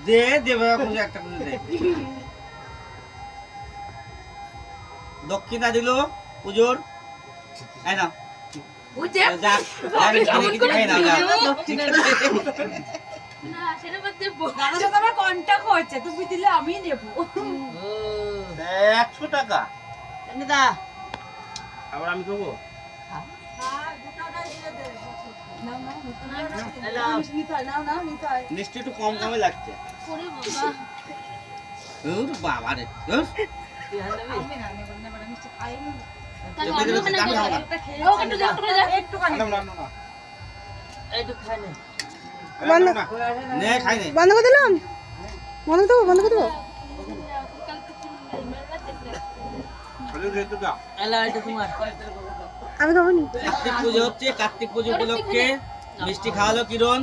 দে দে বাবা কিছু একটা কিছু দে দক্ষিণা দিল পুজোর এই না বুঝে যা আমি কিছু খাই না না সেটা করতে দাদার সাথে আমার কন্টাক্ট হয়েছে তুমি দিলে আমি নেব 100 টাকা এনিদা আবার আমি দেবো হ্যাঁ দুটোটাই দিয়ে দে মিষ্টি একটু কম কমে লাগছে ওরে বাবা ওর বাবা রে ওর আমি না নেব না বড় মিষ্টি খাই না তাহলে অন্য খানে যাও। একটা খেয়ে ও একটু খানি না না না এইটু খাই নে বন্ধ নে খাই নে বন্ধ করে দিলাম বন্ধ করে দেবো বন্ধ করে দেবো খালি রেটু দাও এলা এটা তোমার আমি খাবো নি কার্তিক পুজো হচ্ছে কার্তিক পুজো উপলক্ষে মিষ্টি খাওয়ালো কিরণ